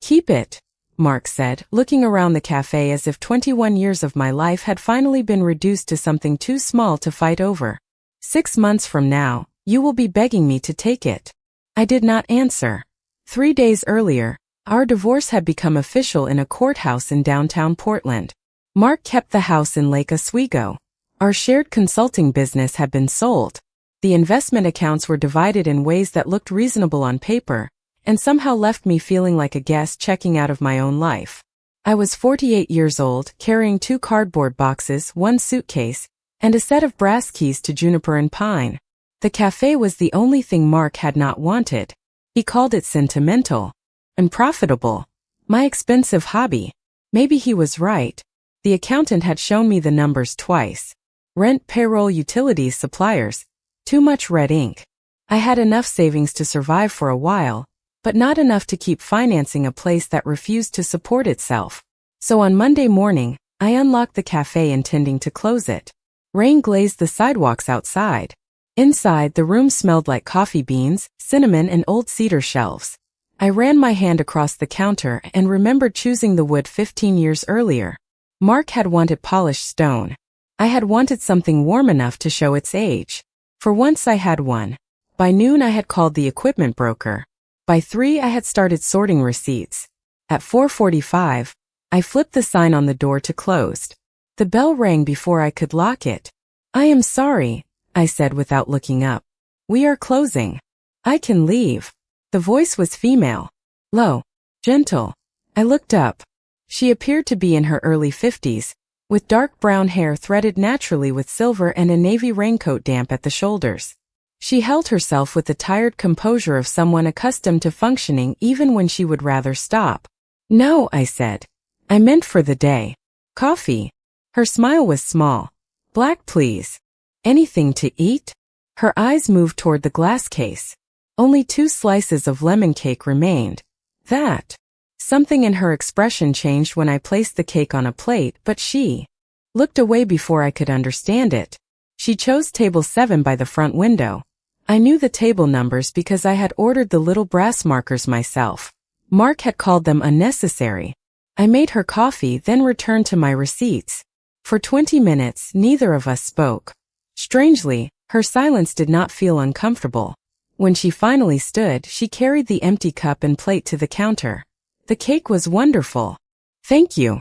Keep it, Mark said, looking around the cafe as if 21 years of my life had finally been reduced to something too small to fight over. 6 months from now, you will be begging me to take it. I did not answer. 3 days earlier, our divorce had become official in a courthouse in downtown Portland. Mark kept the house in Lake Oswego. Our shared consulting business had been sold. The investment accounts were divided in ways that looked reasonable on paper, and somehow left me feeling like a guest checking out of my own life. I was 48 years old, carrying 2 cardboard boxes, 1 suitcase, and a set of brass keys to Juniper and Pine. The cafe was the only thing Mark had not wanted. He called it sentimental. Unprofitable. My expensive hobby. Maybe he was right. The accountant had shown me the numbers twice. Rent, payroll, utilities, suppliers. Too much red ink. I had enough savings to survive for a while, but not enough to keep financing a place that refused to support itself. So on Monday morning, I unlocked the cafe intending to close it. Rain glazed the sidewalks outside. Inside, the room smelled like coffee beans, cinnamon, and old cedar shelves. I ran my hand across the counter and remembered choosing the wood 15 years earlier. Mark had wanted polished stone. I had wanted something warm enough to show its age. For once I had one. By noon I had called the equipment broker. By 3 I had started sorting receipts. At 4:45, I flipped the sign on the door to closed. The bell rang before I could lock it. I am sorry, I said without looking up. We are closing. I can leave. The voice was female. Low. Gentle. I looked up. She appeared to be in her early 50s, with dark brown hair threaded naturally with silver and a navy raincoat damp at the shoulders. She held herself with the tired composure of someone accustomed to functioning even when she would rather stop. No, I said. I meant for the day. Coffee. Her smile was small. Black, please. Anything to eat? Her eyes moved toward the glass case. Only 2 slices of lemon cake remained. That. Something in her expression changed when I placed the cake on a plate, but she looked away before I could understand it. She chose table 7 by the front window. I knew the table numbers because I had ordered the little brass markers myself. Mark had called them unnecessary. I made her coffee, then returned to my receipts. For 20 minutes, neither of us spoke. Strangely, her silence did not feel uncomfortable. When she finally stood, she carried the empty cup and plate to the counter. The cake was wonderful. Thank you.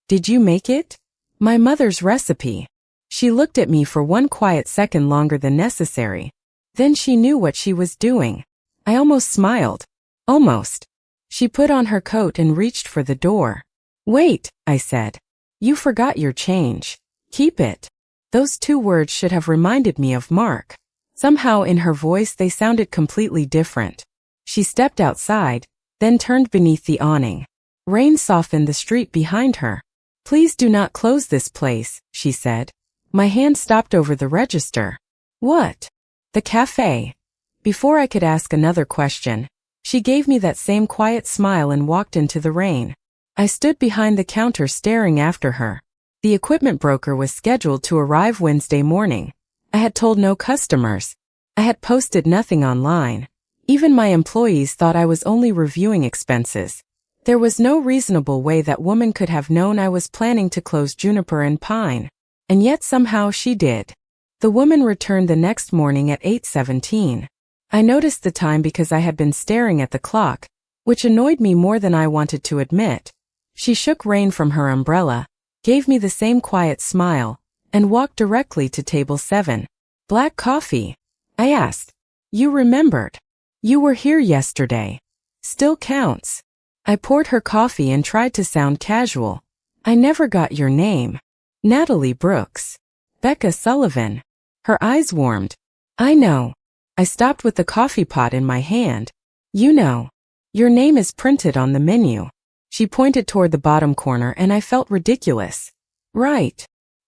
Did you make it? My mother's recipe. She looked at me for 1 quiet second longer than necessary. Then she knew what she was doing. I almost smiled. Almost. She put on her coat and reached for the door. Wait, I said. You forgot your change. Keep it. Those 2 words should have reminded me of Mark. Somehow in her voice they sounded completely different. She stepped outside, then turned beneath the awning. Rain softened the street behind her. Please do not close this place, she said. My hand stopped over the register. What? The cafe. Before I could ask another question, she gave me that same quiet smile and walked into the rain. I stood behind the counter staring after her. The equipment broker was scheduled to arrive Wednesday morning. I had told no customers. I had posted nothing online. Even my employees thought I was only reviewing expenses. There was no reasonable way that woman could have known I was planning to close Juniper and Pine. And yet somehow she did. The woman returned the next morning at 8:17. I noticed the time because I had been staring at the clock, which annoyed me more than I wanted to admit. She shook rain from her umbrella, gave me the same quiet smile, and walked directly to table 7. Black coffee? I asked. You remembered. You were here yesterday. Still counts. I poured her coffee and tried to sound casual. I never got your name. Natalie Brooks. Becca Sullivan. Her eyes warmed. I know. I stopped with the coffee pot in my hand. You know. Your name is printed on the menu. She pointed toward the bottom corner and I felt ridiculous. Right.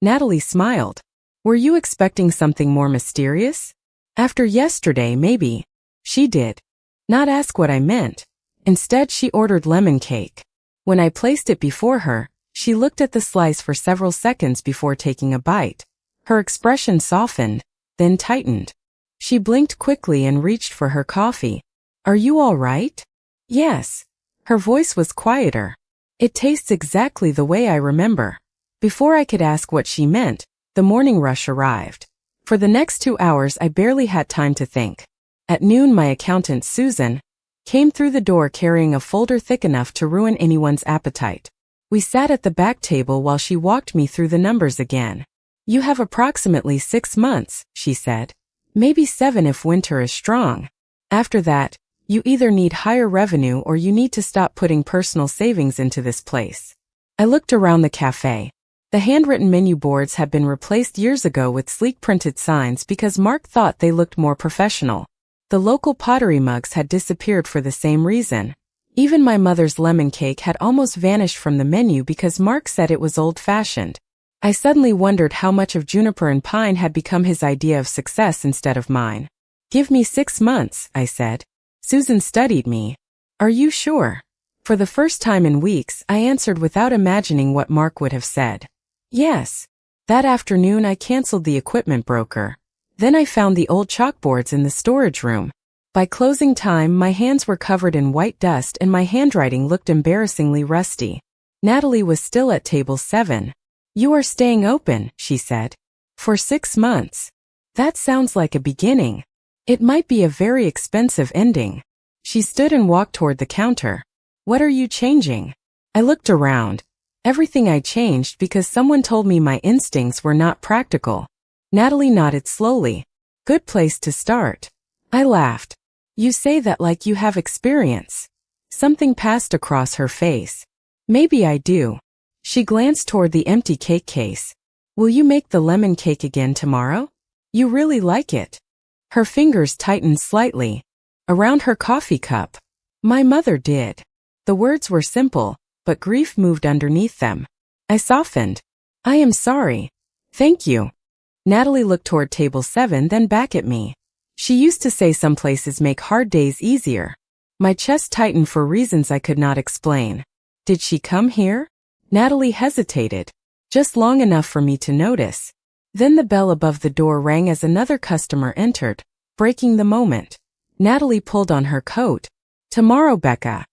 Natalie smiled. Were you expecting something more mysterious? After yesterday, maybe. She did not ask what I meant. Instead, she ordered lemon cake. When I placed it before her, she looked at the slice for several seconds before taking a bite. Her expression softened, then tightened. She blinked quickly and reached for her coffee. Are you all right? Yes. Her voice was quieter. It tastes exactly the way I remember. Before I could ask what she meant, the morning rush arrived. For the next 2 hours I barely had time to think. At noon my accountant, Susan, came through the door carrying a folder thick enough to ruin anyone's appetite. We sat at the back table while she walked me through the numbers again. You have approximately 6 months, she said. Maybe 7 if winter is strong. After that, you either need higher revenue or you need to stop putting personal savings into this place. I looked around the cafe. The handwritten menu boards had been replaced years ago with sleek printed signs because Mark thought they looked more professional. The local pottery mugs had disappeared for the same reason. Even my mother's lemon cake had almost vanished from the menu because Mark said it was old-fashioned. I suddenly wondered how much of Juniper and Pine had become his idea of success instead of mine. Give me 6 months, I said. Susan studied me. Are you sure? For the first time in weeks, I answered without imagining what Mark would have said. Yes. That afternoon I canceled the equipment broker. Then I found the old chalkboards in the storage room. By closing time, my hands were covered in white dust and my handwriting looked embarrassingly rusty. Natalie was still at table 7. You are staying open, she said. For 6 months. That sounds like a beginning. It might be a very expensive ending. She stood and walked toward the counter. What are you changing? I looked around. Everything I changed because someone told me my instincts were not practical. Natalie nodded slowly. Good place to start. I laughed. You say that like you have experience. Something passed across her face. Maybe I do. She glanced toward the empty cake case. Will you make the lemon cake again tomorrow? You really like it. Her fingers tightened slightly. Around her coffee cup. My mother did. The words were simple, but grief moved underneath them. I softened. I am sorry. Thank you. Natalie looked toward table 7, then back at me. She used to say some places make hard days easier. My chest tightened for reasons I could not explain. Did she come here? Natalie hesitated. Just long enough for me to notice. Then the bell above the door rang as another customer entered, breaking the moment. Natalie pulled on her coat. Tomorrow, Becca.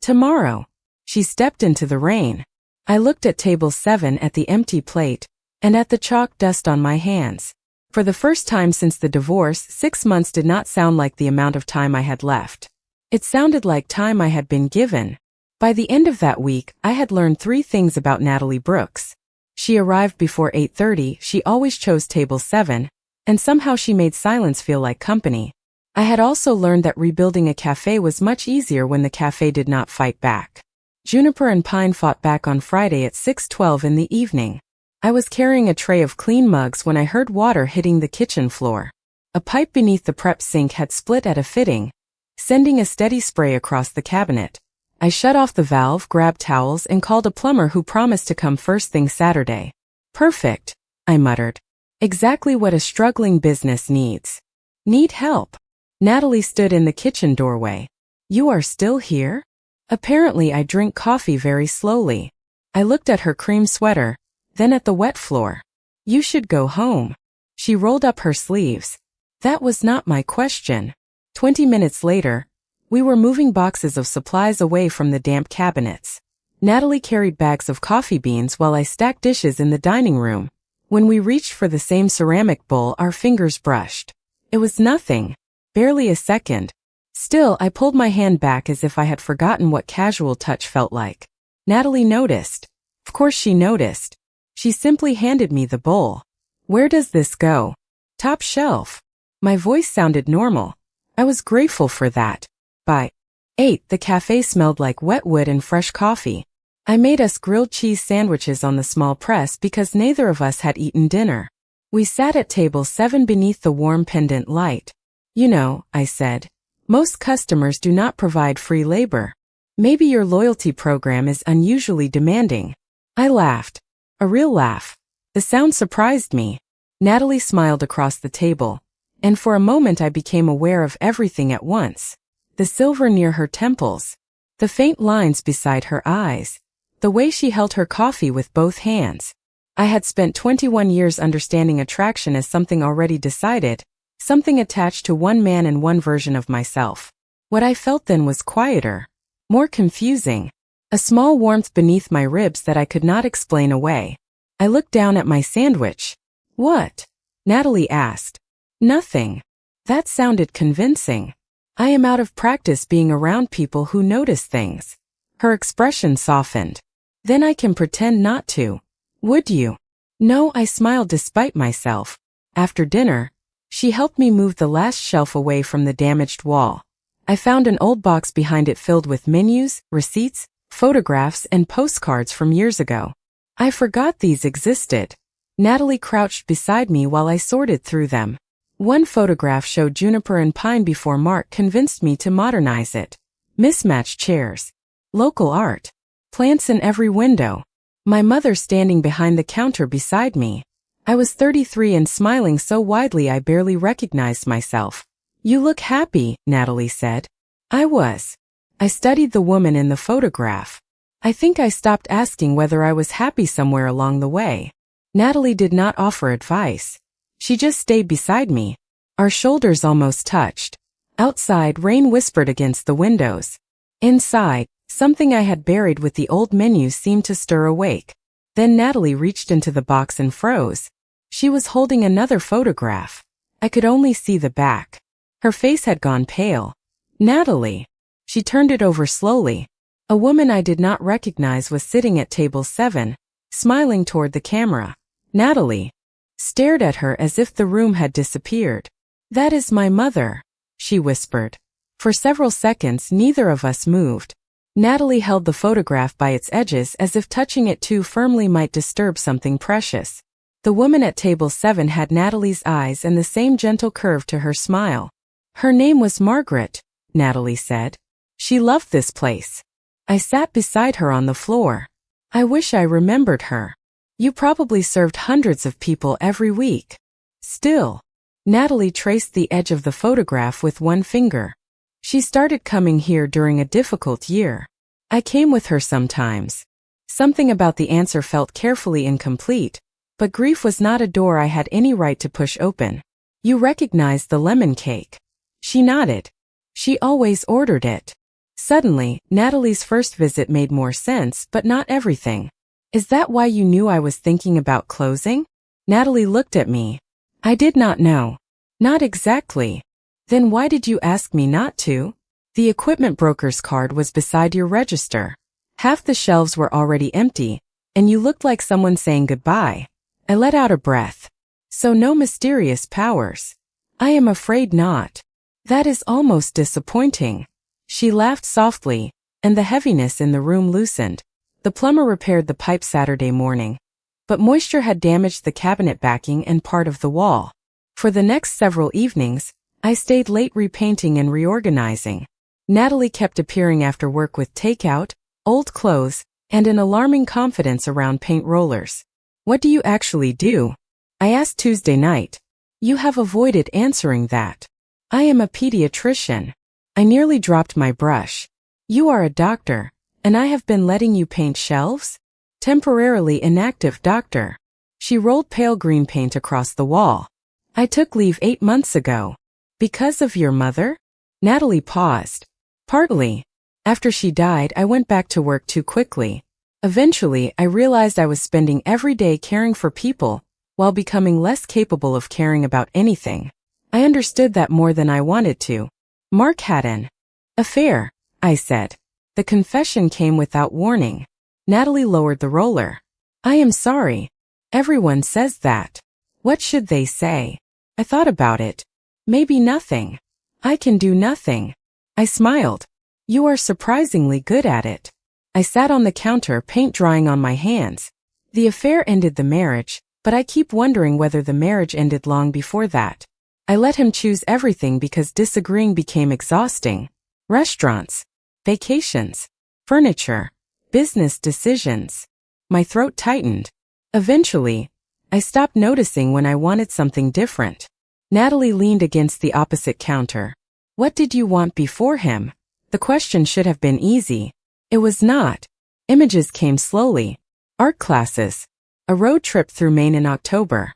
Tomorrow. She stepped into the rain. I looked at table 7 at the empty plate, and at the chalk dust on my hands. For the first time since the divorce, 6 months did not sound like the amount of time I had left. It sounded like time I had been given. By the end of that week, I had learned 3 things about Natalie Brooks. She arrived before 8:30, she always chose table 7, and somehow she made silence feel like company. I had also learned that rebuilding a cafe was much easier when the cafe did not fight back. Juniper and Pine fought back on Friday at 6:12 in the evening. I was carrying a tray of clean mugs when I heard water hitting the kitchen floor. A pipe beneath the prep sink had split at a fitting, sending a steady spray across the cabinet. I shut off the valve, grabbed towels, and called a plumber who promised to come first thing Saturday. Perfect, I muttered. Exactly what a struggling business needs. Need help. Natalie stood in the kitchen doorway. You are still here? Apparently I drink coffee very slowly. I looked at her cream sweater, then at the wet floor. You should go home. She rolled up her sleeves. That was not my question. 20 minutes later, we were moving boxes of supplies away from the damp cabinets. Natalie carried bags of coffee beans while I stacked dishes in the dining room. When we reached for the same ceramic bowl, our fingers brushed. It was nothing. Barely a second. Still, I pulled my hand back as if I had forgotten what casual touch felt like. Natalie noticed. Of course she noticed. She simply handed me the bowl. Where does this go? Top shelf. My voice sounded normal. I was grateful for that. By 8, the cafe smelled like wet wood and fresh coffee. I made us grilled cheese sandwiches on the small press because neither of us had eaten dinner. We sat at table 7 beneath the warm pendant light. You know, I said, most customers do not provide free labor. Maybe your loyalty program is unusually demanding. I laughed. A real laugh. The sound surprised me. Natalie smiled across the table, and for a moment I became aware of everything at once. The silver near her temples, the faint lines beside her eyes, the way she held her coffee with both hands. I had spent 21 years understanding attraction as something already decided, something attached to one man and one version of myself. What I felt then was quieter, More confusing. A small warmth beneath my ribs that I could not explain away. I looked down at my sandwich. What? Natalie asked. Nothing. That sounded convincing. I am out of practice being around people who notice things. Her expression softened. Then I can pretend not to. Would you? No, I smiled despite myself. After dinner, she helped me move the last shelf away from the damaged wall. I found an old box behind it filled with menus, receipts, photographs, and postcards from years ago. I forgot these existed. Natalie crouched beside me while I sorted through them. One photograph showed juniper and pine before Mark convinced me to modernize it. Mismatched chairs. Local art. Plants in every window. My mother standing behind the counter beside me. I was 33 and smiling so widely I barely recognized myself. You look happy, Natalie said. I was. I studied the woman in the photograph. I think I stopped asking whether I was happy somewhere along the way. Natalie did not offer advice. She just stayed beside me. Our shoulders almost touched. Outside, rain whispered against the windows. Inside, something I had buried with the old menus seemed to stir awake. Then Natalie reached into the box and froze. She was holding another photograph. I could only see the back. Her face had gone pale. Natalie. She turned it over slowly. A woman I did not recognize was sitting at table 7, smiling toward the camera. Natalie stared at her as if the room had disappeared. That is my mother, she whispered. For several seconds, neither of us moved. Natalie held the photograph by its edges as if touching it too firmly might disturb something precious. The woman at table 7 had Natalie's eyes and the same gentle curve to her smile. Her name was Margaret, Natalie said. She loved this place. I sat beside her on the floor. I wish I remembered her. You probably served hundreds of people every week. Still. Natalie traced the edge of the photograph with one finger. She started coming here during a difficult year. I came with her sometimes. Something about the answer felt carefully incomplete, but grief was not a door I had any right to push open. You recognized the lemon cake. She nodded. She always ordered it. Suddenly, Natalie's first visit made more sense, but not everything. Is that why you knew I was thinking about closing? Natalie looked at me. I did not know. Not exactly. Then why did you ask me not to? The equipment broker's card was beside your register. Half the shelves were already empty, and you looked like someone saying goodbye. I let out a breath. So no mysterious powers. I am afraid not. That is almost disappointing. She laughed softly, and the heaviness in the room loosened. The plumber repaired the pipe Saturday morning, but moisture had damaged the cabinet backing and part of the wall. For the next several evenings, I stayed late repainting and reorganizing. Natalie kept appearing after work with takeout, old clothes, and an alarming confidence around paint rollers. What do you actually do? I asked Tuesday night. You have avoided answering that. I am a pediatrician. I nearly dropped my brush. You are a doctor, and I have been letting you paint shelves? Temporarily inactive doctor. She rolled pale green paint across the wall. I took leave 8 months ago. Because of your mother? Natalie paused. Partly. After she died, I went back to work too quickly. Eventually, I realized I was spending every day caring for people, while becoming less capable of caring about anything. I understood that more than I wanted to. Mark had an affair, I said. The confession came without warning. Natalie lowered the roller. I am sorry. Everyone says that. What should they say? I thought about it. Maybe nothing. I can do nothing. I smiled. You are surprisingly good at it. I sat on the counter, paint drying on my hands. The affair ended the marriage, but I keep wondering whether the marriage ended long before that. I let him choose everything because disagreeing became exhausting. Restaurants, vacations, furniture, business decisions. My throat tightened. Eventually, I stopped noticing when I wanted something different. Natalie leaned against the opposite counter. What did you want before him? The question should have been easy. It was not. Images came slowly. Art classes. A road trip through Maine in October.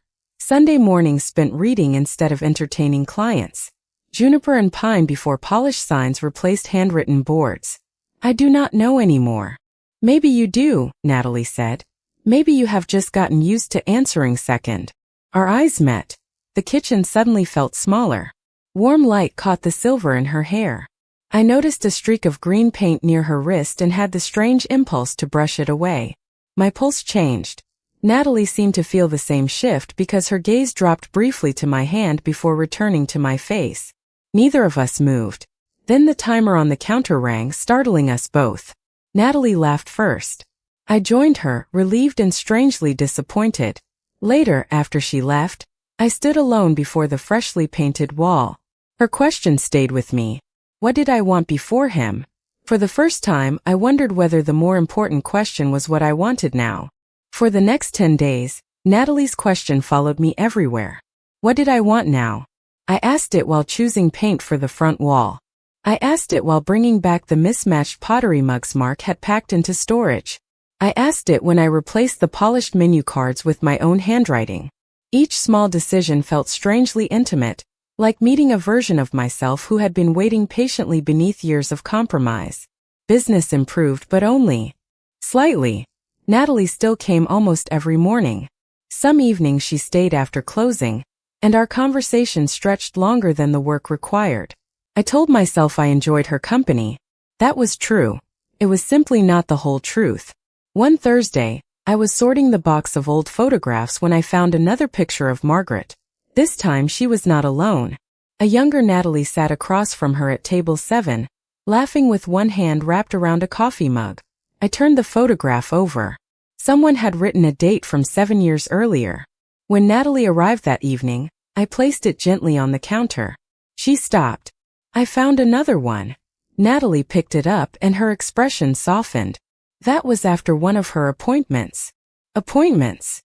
Sunday mornings spent reading instead of entertaining clients. Juniper and pine before polished signs replaced handwritten boards. I do not know anymore. Maybe you do, Natalie said. Maybe you have just gotten used to answering second. Our eyes met. The kitchen suddenly felt smaller. Warm light caught the silver in her hair. I noticed a streak of green paint near her wrist and had the strange impulse to brush it away. My pulse changed. Natalie seemed to feel the same shift because her gaze dropped briefly to my hand before returning to my face. Neither of us moved. Then the timer on the counter rang, startling us both. Natalie laughed first. I joined her, relieved and strangely disappointed. Later, after she left, I stood alone before the freshly painted wall. Her question stayed with me. What did I want before him? For the first time, I wondered whether the more important question was what I wanted now. For the next 10 days, Natalie's question followed me everywhere. What did I want now? I asked it while choosing paint for the front wall. I asked it while bringing back the mismatched pottery mugs Mark had packed into storage. I asked it when I replaced the polished menu cards with my own handwriting. Each small decision felt strangely intimate, like meeting a version of myself who had been waiting patiently beneath years of compromise. Business improved, but only slightly. Natalie still came almost every morning. Some evenings she stayed after closing, and our conversation stretched longer than the work required. I told myself I enjoyed her company. That was true. It was simply not the whole truth. One Thursday, I was sorting the box of old photographs when I found another picture of Margaret. This time she was not alone. A younger Natalie sat across from her at table 7, laughing with one hand wrapped around a coffee mug. I turned the photograph over. Someone had written a date from 7 years earlier. When Natalie arrived that evening, I placed it gently on the counter. She stopped. I found another one. Natalie picked it up and her expression softened. That was after one of her appointments. Appointments.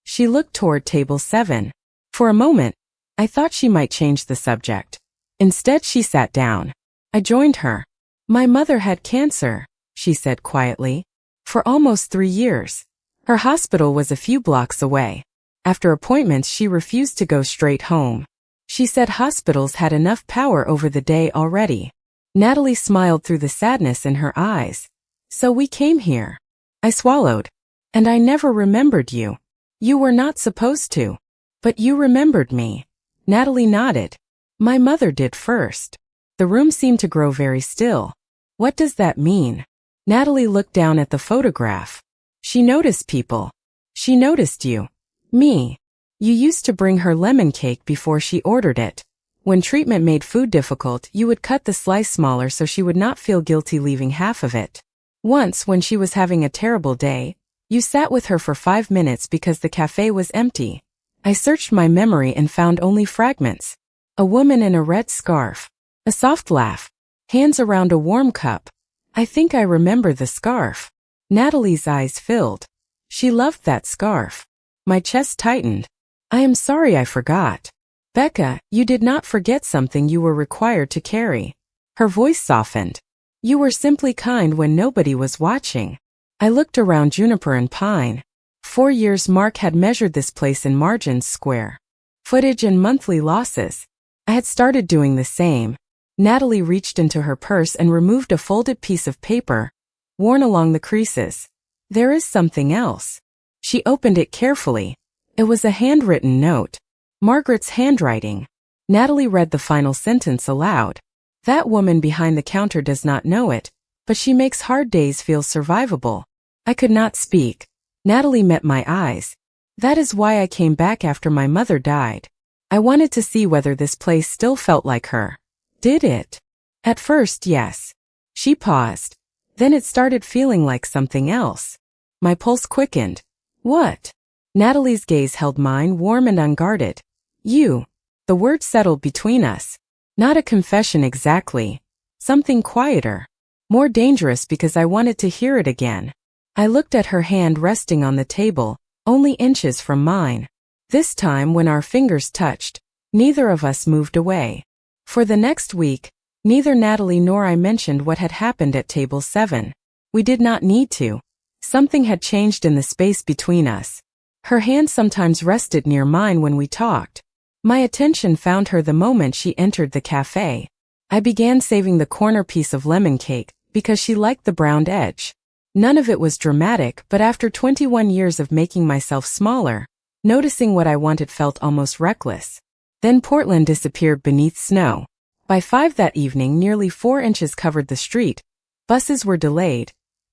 She looked toward table 7. For a moment, I thought she might change the subject. Instead, she sat down. I joined her. My mother had cancer, she said quietly. For almost 3 years. Her hospital was a few blocks away. After appointments, she refused to go straight home. She said hospitals had enough power over the day already. Natalie smiled through the sadness in her eyes. So we came here. I swallowed. And I never remembered you. You were not supposed to. But you remembered me. Natalie nodded. My mother did first. The room seemed to grow very still. What does that mean? Natalie looked down at the photograph. She noticed people. She noticed you. Me. You used to bring her lemon cake before she ordered it. When treatment made food difficult, you would cut the slice smaller so she would not feel guilty leaving half of it. Once, when she was having a terrible day, you sat with her for 5 minutes because the cafe was empty. I searched my memory and found only fragments. A woman in a red scarf. A soft laugh. Hands around a warm cup. I think I remember the scarf. Natalie's eyes filled. She loved that scarf. My chest tightened. I am sorry I forgot. Becca, you did not forget something you were required to carry. Her voice softened. You were simply kind when nobody was watching. I looked around Juniper and Pine. 4 years Mark had measured this place in margins square. Footage and monthly losses. I had started doing the same. Natalie reached into her purse and removed a folded piece of paper, worn along the creases. There is something else. She opened it carefully. It was a handwritten note. Margaret's handwriting. Natalie read the final sentence aloud. That woman behind the counter does not know it, but she makes hard days feel survivable. I could not speak. Natalie met my eyes. That is why I came back after my mother died. I wanted to see whether this place still felt like her. Did it? At first, yes. She paused. Then it started feeling like something else. My pulse quickened. What? Natalie's gaze held mine, warm and unguarded. You. The word settled between us. Not a confession exactly. Something quieter. More dangerous because I wanted to hear it again. I looked at her hand resting on the table, only inches from mine. This time when our fingers touched, neither of us moved away. For the next week, neither Natalie nor I mentioned what had happened at table 7. We did not need to. Something had changed in the space between us. Her hand sometimes rested near mine when we talked. My attention found her the moment she entered the cafe. I began saving the corner piece of lemon cake, because she liked the browned edge. None of it was dramatic, but after 21 years of making myself smaller, noticing what I wanted felt almost reckless. Then Portland disappeared beneath snow. By 5 that evening, nearly 4 inches covered the street, buses were delayed,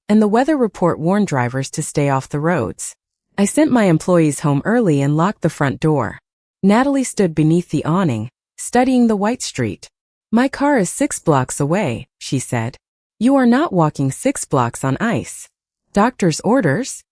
and the weather report warned drivers to stay off the roads. I sent my employees home early and locked the front door. Natalie stood beneath the awning, studying the white street. "My car is 6 blocks away," she said. "You are not walking 6 blocks on ice." "Doctor's orders?"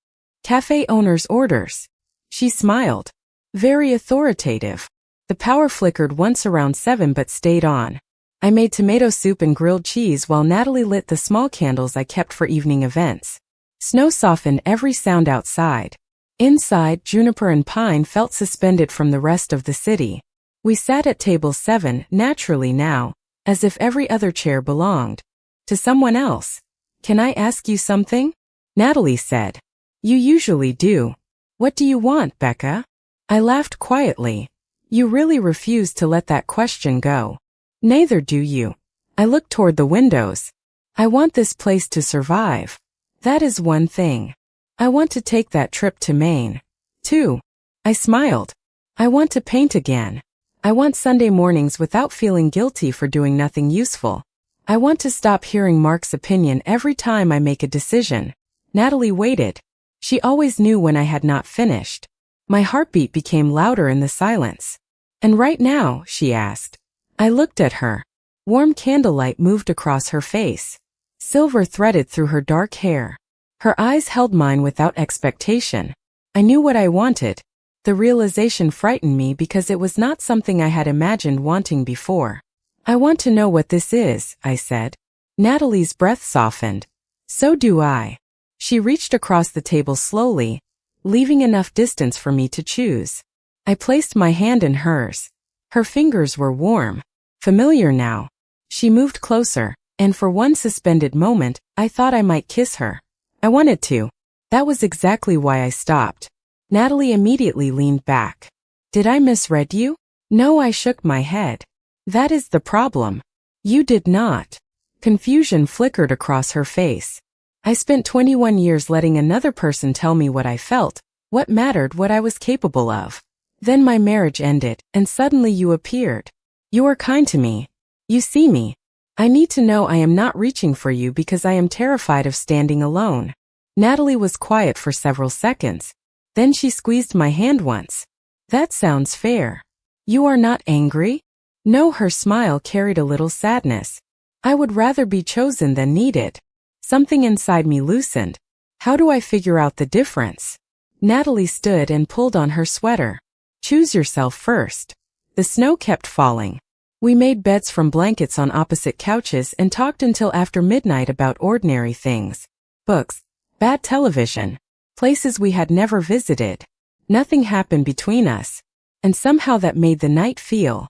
"Cafe owner's orders." She smiled. Very authoritative. The power flickered once around 7 but stayed on. I made tomato soup and grilled cheese while Natalie lit the small candles I kept for evening events. Snow softened every sound outside. Inside, juniper and pine felt suspended from the rest of the city. We sat at table 7, naturally now, as if every other chair belonged to someone else. "Can I ask you something?" Natalie said. "You usually do. What do you want, Becca?" I laughed quietly. "You really refuse to let that question go. Neither do you." I looked toward the windows. "I want this place to survive. That is one thing. I want to take that trip to Maine, too." I smiled. "I want to paint again. I want Sunday mornings without feeling guilty for doing nothing useful. I want to stop hearing Mark's opinion every time I make a decision." Natalie waited. She always knew when I had not finished. My heartbeat became louder in the silence. "And right now?" she asked. I looked at her. Warm candlelight moved across her face. Silver threaded through her dark hair. Her eyes held mine without expectation. I knew what I wanted. The realization frightened me because it was not something I had imagined wanting before. "I want to know what this is," I said. Natalie's breath softened. "So do I." She reached across the table slowly, leaving enough distance for me to choose. I placed my hand in hers. Her fingers were warm, familiar now. She moved closer, and for one suspended moment, I thought I might kiss her. I wanted to. That was exactly why I stopped. Natalie immediately leaned back. "Did I misread you?" "No," I shook my head. "That is the problem. You did not." Confusion flickered across her face. I spent 21 years letting another person tell me what I felt, what mattered, what I was capable of. Then my marriage ended, and suddenly you appeared. You are kind to me. You see me. I need to know I am not reaching for you because I am terrified of standing alone. Natalie was quiet for several seconds. Then she squeezed my hand once. "That sounds fair. You are not angry?" No, her smile carried a little sadness. "I would rather be chosen than needed." Something inside me loosened. How do I figure out the difference? Natalie stood and pulled on her sweater. "Choose yourself first." The snow kept falling. We made beds from blankets on opposite couches and talked until after midnight about ordinary things. Books, bad television, places we had never visited. Nothing happened between us. And somehow that made the night feel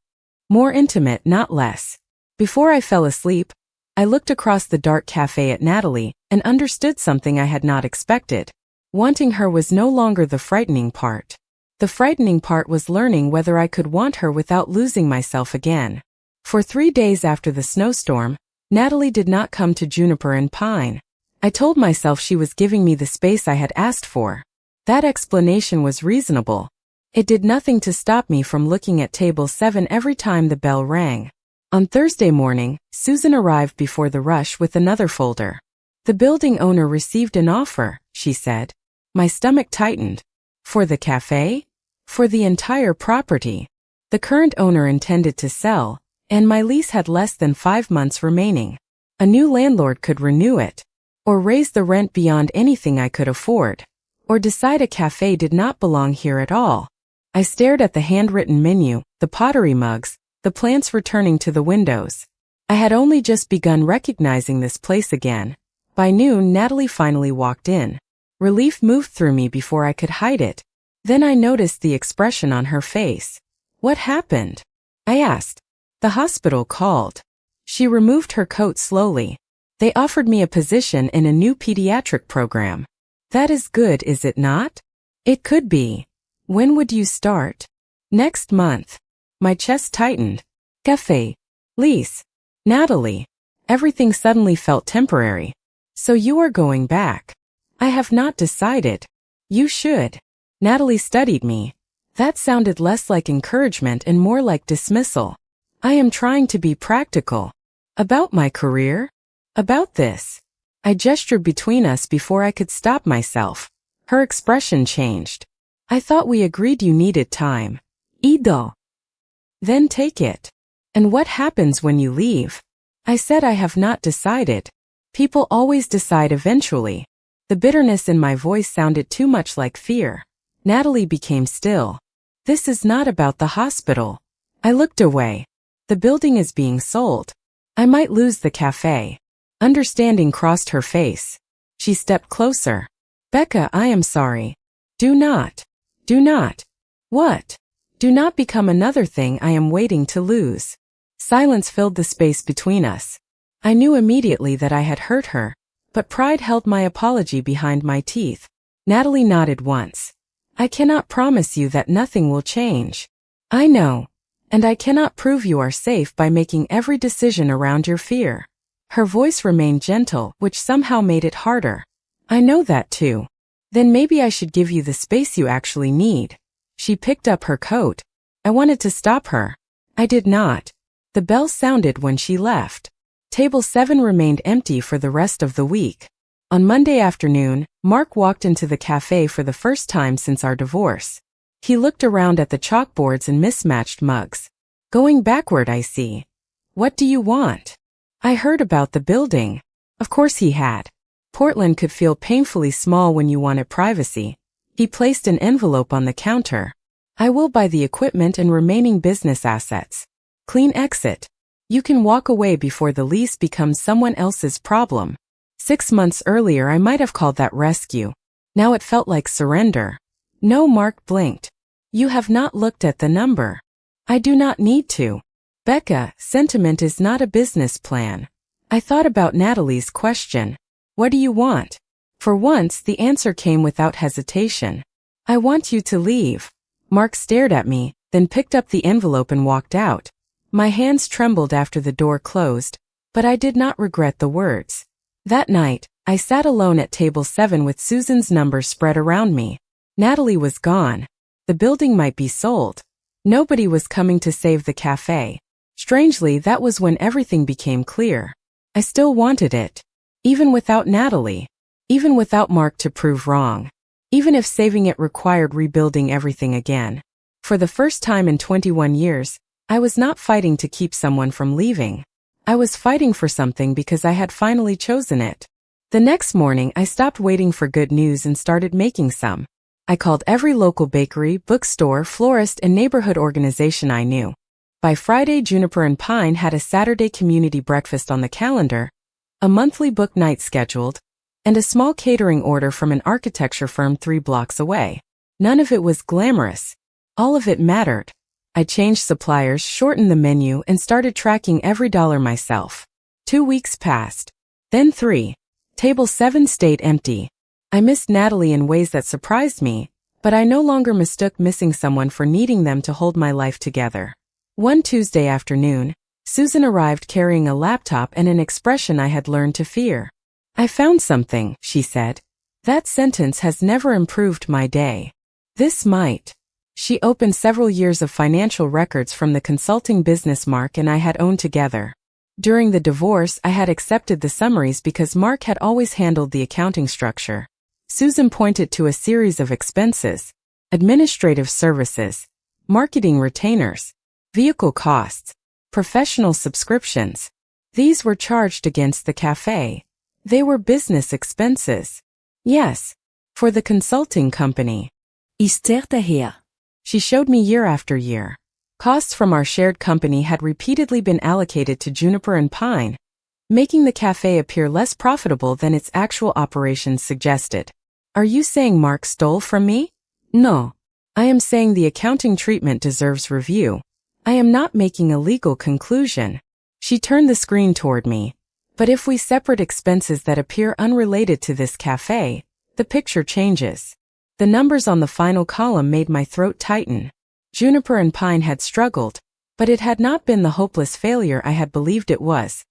more intimate, not less. Before I fell asleep, I looked across the dark cafe at Natalie and understood something I had not expected. Wanting her was no longer the frightening part. The frightening part was learning whether I could want her without losing myself again. For 3 days after the snowstorm, Natalie did not come to Juniper and Pine. I told myself she was giving me the space I had asked for. That explanation was reasonable. It did nothing to stop me from looking at table 7 every time the bell rang. On Thursday morning, Susan arrived before the rush with another folder. "The building owner received an offer," she said. My stomach tightened. "For the cafe?" "For the entire property. The current owner intended to sell, and my lease had less than 5 months remaining. A new landlord could renew it, or raise the rent beyond anything I could afford, or decide a cafe did not belong here at all. I stared at the handwritten menu, the pottery mugs, the plants returning to the windows. I had only just begun recognizing this place again. By noon, Natalie finally walked in. Relief moved through me before I could hide it. Then I noticed the expression on her face. "What happened?" I asked. "The hospital called." She removed her coat slowly. "They offered me a position in a new pediatric program." "That is good, is it not?" "It could be." "When would you start?" "Next month." My chest tightened. Café. Lease. Natalie. Everything suddenly felt temporary. So you are going back? I have not decided. You should. Natalie studied me. That sounded less like encouragement and more like dismissal. I am trying to be practical. About my career? About this. I gestured between us before I could stop myself. Her expression changed. I thought we agreed you needed time. Ido. Then take it. And what happens when you leave? I said I have not decided. People always decide eventually. The bitterness in my voice sounded too much like fear. Natalie became still. This is not about the hospital. I looked away. The building is being sold. I might lose the cafe. Understanding crossed her face. She stepped closer. Becca, I am sorry. Do not. Do not. What? Do not become another thing I am waiting to lose. Silence filled the space between us. I knew immediately that I had hurt her, but pride held my apology behind my teeth. Natalie nodded once. I cannot promise you that nothing will change. I know. And I cannot prove you are safe by making every decision around your fear. Her voice remained gentle, which somehow made it harder. I know that too. Then maybe I should give you the space you actually need. She picked up her coat. I wanted to stop her. I did not. The bell sounded when she left. Table 7 remained empty for the rest of the week. On Monday afternoon, Mark walked into the cafe for the first time since our divorce. He looked around at the chalkboards and mismatched mugs. Going backward, I see. What do you want? I heard about the building. Of course he had. Portland could feel painfully small when you wanted privacy. He placed an envelope on the counter. I will buy the equipment and remaining business assets. Clean exit. You can walk away before the lease becomes someone else's problem. 6 months earlier I might have called that rescue. Now it felt like surrender. No, Mark blinked. You have not looked at the number. I do not need to. Becca, sentiment is not a business plan. I thought about Natalie's question. What do you want? For once, the answer came without hesitation. I want you to leave. Mark stared at me, then picked up the envelope and walked out. My hands trembled after the door closed, but I did not regret the words. That night, I sat alone at table 7 with Susan's number spread around me. Natalie was gone. The building might be sold. Nobody was coming to save the cafe. Strangely, that was when everything became clear. I still wanted it. Even without Natalie. Even without Mark to prove wrong. Even if saving it required rebuilding everything again. For the first time in 21 years, I was not fighting to keep someone from leaving. I was fighting for something because I had finally chosen it. The next morning, I stopped waiting for good news and started making some. I called every local bakery, bookstore, florist, and neighborhood organization I knew. By Friday, Juniper and Pine had a Saturday community breakfast on the calendar, a monthly book night scheduled, and a small catering order from an architecture firm 3 blocks away. None of it was glamorous. All of it mattered. I changed suppliers, shortened the menu, and started tracking every dollar myself. 2 weeks passed. Then 3. Table 7 stayed empty. I missed Natalie in ways that surprised me, but I no longer mistook missing someone for needing them to hold my life together. One Tuesday afternoon, Susan arrived carrying a laptop and an expression I had learned to fear. I found something, she said. That sentence has never improved my day. This might. She opened several years of financial records from the consulting business Mark and I had owned together. During the divorce, I had accepted the summaries because Mark had always handled the accounting structure. Susan pointed to a series of expenses, administrative services, marketing retainers, vehicle costs, professional subscriptions. These were charged against the cafe. They were business expenses. Yes, for the consulting company. Esther daher. She showed me year after year. Costs from our shared company had repeatedly been allocated to Juniper and Pine, making the cafe appear less profitable than its actual operations suggested. Are you saying Mark stole from me? No. I am saying the accounting treatment deserves review. I am not making a legal conclusion. She turned the screen toward me. But if we separate expenses that appear unrelated to this cafe, the picture changes. The numbers on the final column made my throat tighten. Juniper and Pine had struggled, but it had not been the hopeless failure I had believed it was.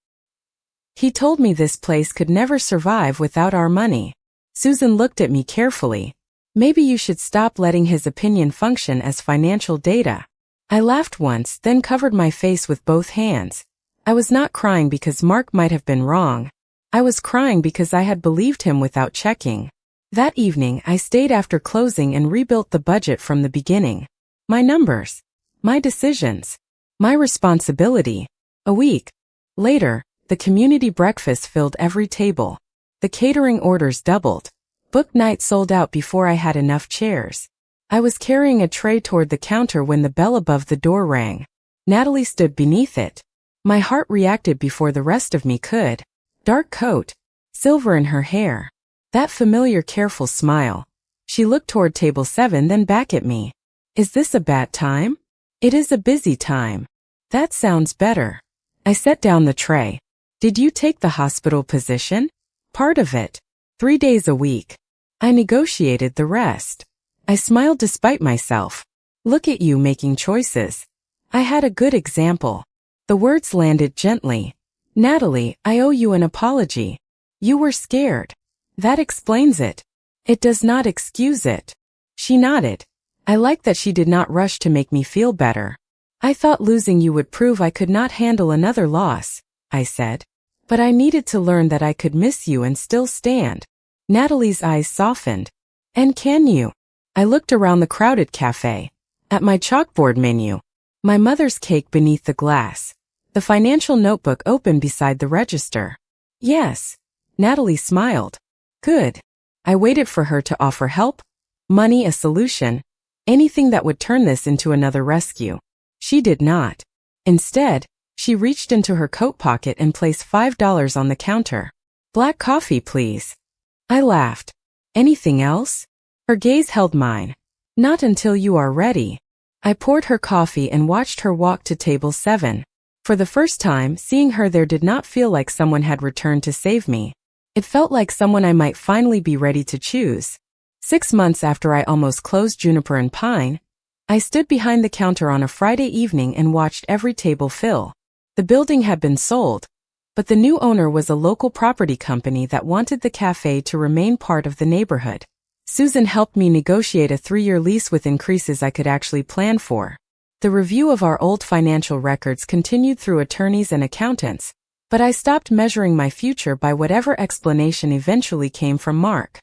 He told me this place could never survive without our money. Susan looked at me carefully. Maybe you should stop letting his opinion function as financial data. I laughed once, then covered my face with both hands. I was not crying because Mark might have been wrong. I was crying because I had believed him without checking. That evening, I stayed after closing and rebuilt the budget from the beginning. My numbers. My decisions. My responsibility. A week later, the community breakfast filled every table. The catering orders doubled. Book night sold out before I had enough chairs. I was carrying a tray toward the counter when the bell above the door rang. Natalie stood beneath it. My heart reacted before the rest of me could. Dark coat. Silver in her hair. That familiar careful smile. She looked toward table 7 then back at me. Is this a bad time? It is a busy time. That sounds better. I set down the tray. Did you take the hospital position? Part of it. 3 days a week. I negotiated the rest. I smiled despite myself. Look at you making choices. I had a good example. The words landed gently. Natalie, I owe you an apology. You were scared. That explains it. It does not excuse it. She nodded. I liked that she did not rush to make me feel better. I thought losing you would prove I could not handle another loss, I said. But I needed to learn that I could miss you and still stand. Natalie's eyes softened. And can you? I looked around the crowded cafe. At my chalkboard menu. My mother's cake beneath the glass. The financial notebook open beside the register. Yes. Natalie smiled. Good. I waited for her to offer help, money, a solution, anything that would turn this into another rescue. She did not. Instead, she reached into her coat pocket and placed $5 on the counter. Black coffee, please. I laughed. Anything else? Her gaze held mine. Not until you are ready. I poured her coffee and watched her walk to table 7. For the first time, seeing her there did not feel like someone had returned to save me. It felt like someone I might finally be ready to choose. 6 months after I almost closed Juniper and Pine, I stood behind the counter on a Friday evening and watched every table fill. The building had been sold, but the new owner was a local property company that wanted the cafe to remain part of the neighborhood. Susan helped me negotiate a 3-year lease with increases I could actually plan for. The review of our old financial records continued through attorneys and accountants, but I stopped measuring my future by whatever explanation eventually came from Mark.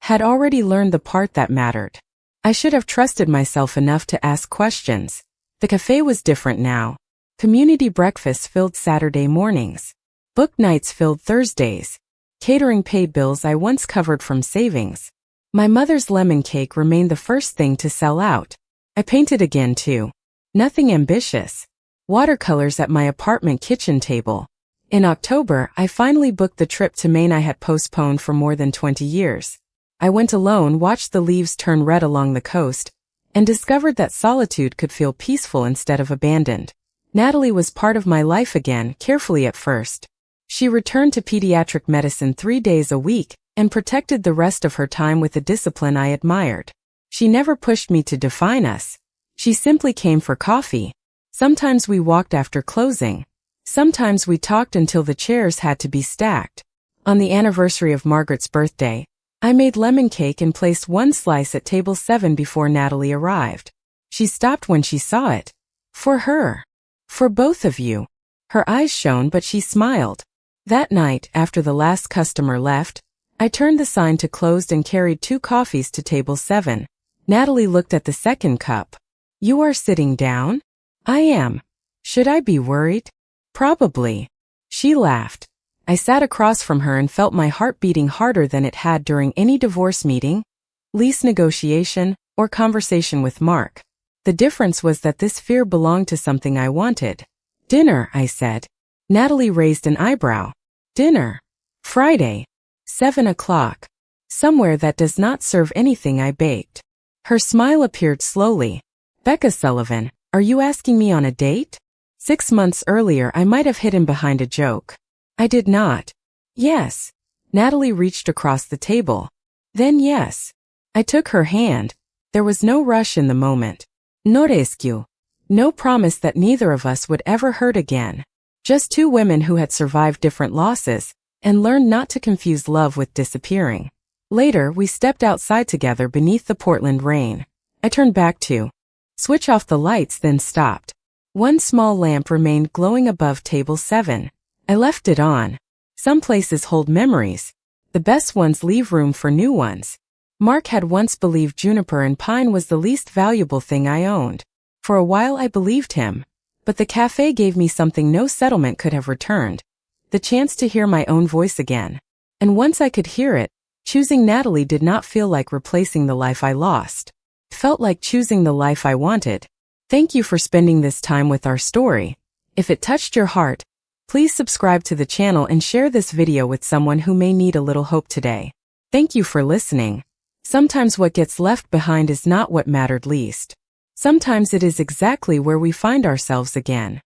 Had already learned the part that mattered. I should have trusted myself enough to ask questions. The cafe was different now. Community breakfasts filled Saturday mornings. Book nights filled Thursdays. Catering paid bills I once covered from savings. My mother's lemon cake remained the first thing to sell out. I painted again too. Nothing ambitious. Watercolors at my apartment kitchen table. In October, I finally booked the trip to Maine I had postponed for more than 20 years. I went alone, watched the leaves turn red along the coast, and discovered that solitude could feel peaceful instead of abandoned. Natalie was part of my life again, carefully at first. She returned to pediatric medicine 3 days a week and protected the rest of her time with a discipline I admired. She never pushed me to define us. She simply came for coffee. Sometimes we walked after closing. Sometimes we talked until the chairs had to be stacked. On the anniversary of Margaret's birthday, I made lemon cake and placed 1 slice at table 7 before Natalie arrived. She stopped when she saw it. For her. For both of you. Her eyes shone, but she smiled. That night, after the last customer left, I turned the sign to closed and carried 2 coffees to table 7. Natalie looked at the second cup. You are sitting down? I am. Should I be worried? Probably. She laughed. I sat across from her and felt my heart beating harder than it had during any divorce meeting, lease negotiation, or conversation with Mark. The difference was that this fear belonged to something I wanted. Dinner, I said. Natalie raised an eyebrow. Dinner. Friday. 7 o'clock. Somewhere that does not serve anything I baked. Her smile appeared slowly. Becca Sullivan, are you asking me on a date? 6 months earlier I might have hidden behind a joke. I did not. Yes. Natalie reached across the table. Then yes. I took her hand. There was no rush in the moment. No rescue. No promise that neither of us would ever hurt again. Just two women who had survived different losses and learned not to confuse love with disappearing. Later, we stepped outside together beneath the Portland rain. I turned back to switch off the lights, then stopped. One small lamp remained glowing above table 7. I left it on. Some places hold memories. The best ones leave room for new ones. Mark had once believed juniper and pine was the least valuable thing I owned. For a while I believed him. But the cafe gave me something no settlement could have returned. The chance to hear my own voice again. And once I could hear it, choosing Natalie did not feel like replacing the life I lost. It felt like choosing the life I wanted. Thank you for spending this time with our story. If it touched your heart, please subscribe to the channel and share this video with someone who may need a little hope today. Thank you for listening. Sometimes what gets left behind is not what mattered least. Sometimes it is exactly where we find ourselves again.